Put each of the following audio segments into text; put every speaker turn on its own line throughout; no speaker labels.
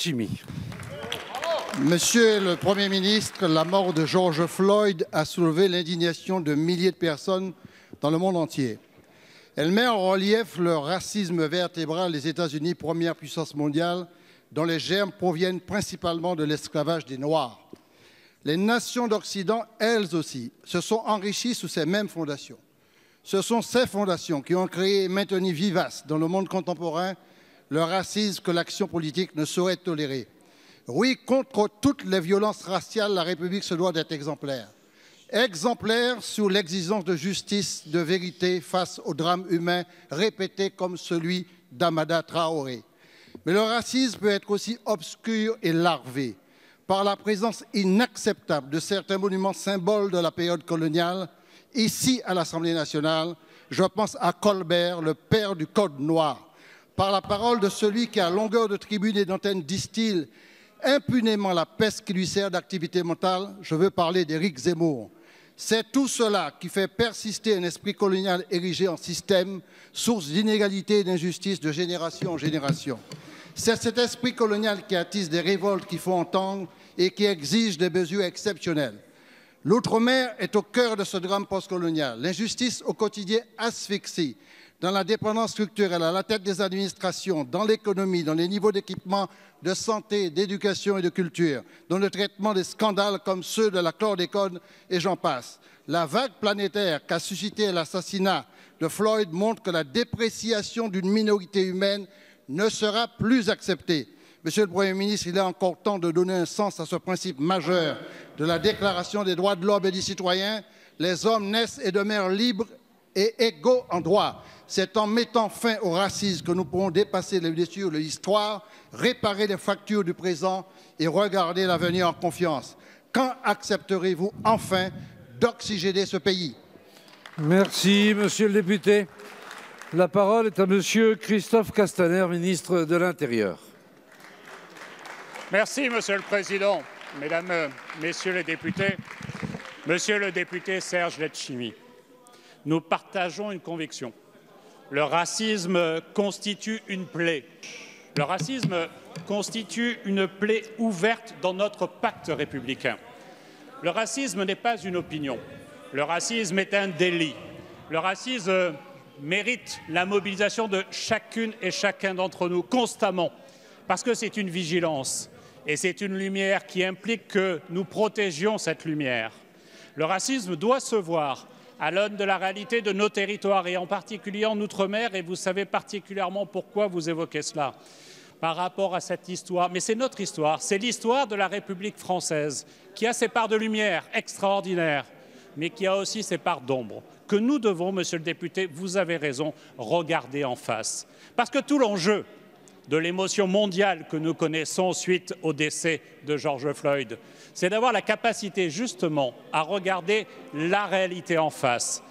Letchimy.
Monsieur le Premier ministre, la mort de George Floyd a soulevé l'indignation de milliers de personnes dans le monde entier. Elle met en relief le racisme vertébral des États-Unis, première puissance mondiale, dont les germes proviennent principalement de l'esclavage des Noirs. Les nations d'Occident, elles aussi, se sont enrichies sous ces mêmes fondations. Ce sont ces fondations qui ont créé et maintenu vivace dans le monde contemporain le racisme que l'action politique ne saurait tolérer. Oui, contre toutes les violences raciales, la République se doit d'être exemplaire. Exemplaire sur l'exigence de justice, de vérité face aux drames humains répétés comme celui d'Amada Traoré. Mais le racisme peut être aussi obscur et larvé par la présence inacceptable de certains monuments symboles de la période coloniale. Ici, à l'Assemblée nationale, je pense à Colbert, le père du Code noir. Par la parole de celui qui, à longueur de tribune et d'antenne, distille impunément la peste qui lui sert d'activité mentale, je veux parler d'Éric Zemmour. C'est tout cela qui fait persister un esprit colonial érigé en système, source d'inégalité et d'injustice de génération en génération. C'est cet esprit colonial qui attise des révoltes qu'il faut entendre et qui exige des mesures exceptionnelles. L'outre-mer est au cœur de ce drame postcolonial. L'injustice au quotidien asphyxie. Dans la dépendance structurelle, à la tête des administrations, dans l'économie, dans les niveaux d'équipement, de santé, d'éducation et de culture, dans le traitement des scandales comme ceux de la chlordécone et j'en passe. La vague planétaire qu'a suscité l'assassinat de Floyd montre que la dépréciation d'une minorité humaine ne sera plus acceptée. Monsieur le Premier ministre, il est encore temps de donner un sens à ce principe majeur de la Déclaration des droits de l'homme et du citoyen. Les hommes naissent et demeurent libres et égaux en droit. C'est en mettant fin au racisme que nous pourrons dépasser les blessures de l'histoire, réparer les fractures du présent et regarder l'avenir en confiance. Quand accepterez-vous enfin d'oxygéner ce pays?
Merci, monsieur le député. La parole est à monsieur Christophe Castaner, ministre de l'Intérieur.
Merci, monsieur le président. Mesdames, messieurs les députés, monsieur le député Serge Letchimy, nous partageons une conviction. Le racisme constitue une plaie. Le racisme constitue une plaie ouverte dans notre pacte républicain. Le racisme n'est pas une opinion. Le racisme est un délit. Le racisme mérite la mobilisation de chacune et chacun d'entre nous constamment, parce que c'est une vigilance et c'est une lumière qui implique que nous protégions cette lumière. Le racisme doit se voir à l'aune de la réalité de nos territoires et en particulier en Outre-mer, et vous savez particulièrement pourquoi vous évoquez cela. Par rapport à cette histoire, mais c'est notre histoire, c'est l'histoire de la République française qui a ses parts de lumière extraordinaires, mais qui a aussi ses parts d'ombre, que nous devons, monsieur le député, vous avez raison, regarder en face. Parce que tout l'enjeu de l'émotion mondiale que nous connaissons suite au décès de George Floyd, c'est d'avoir la capacité justement à regarder la réalité en face,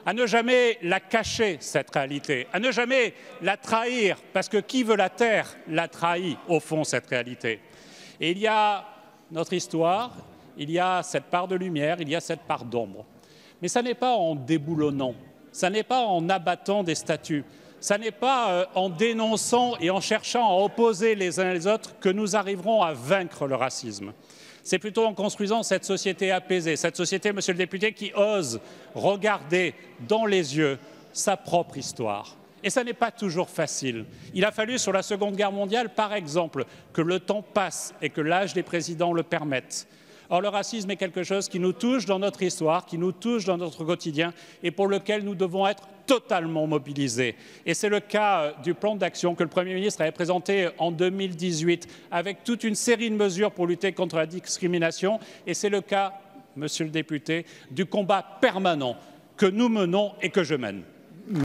à ne jamais la cacher, cette réalité, à ne jamais la trahir, parce que qui veut la taire la trahit au fond, cette réalité. Et il y a notre histoire, il y a cette part de lumière, il y a cette part d'ombre. Mais ça n'est pas en déboulonnant, ça n'est pas en abattant des statues, ça n'est pas en dénonçant et en cherchant à opposer les uns les autres que nous arriverons à vaincre le racisme. C'est plutôt en construisant cette société apaisée, cette société, monsieur le député, qui ose regarder dans les yeux sa propre histoire. Et ça n'est pas toujours facile. Il a fallu, sur la Seconde Guerre mondiale, par exemple, que le temps passe et que l'âge des présidents le permette. Or, le racisme est quelque chose qui nous touche dans notre histoire, qui nous touche dans notre quotidien et pour lequel nous devons être totalement mobilisés. Et c'est le cas du plan d'action que le Premier ministre avait présenté en 2018 avec toute une série de mesures pour lutter contre la discrimination. Et c'est le cas, monsieur le député, du combat permanent que nous menons et que je mène.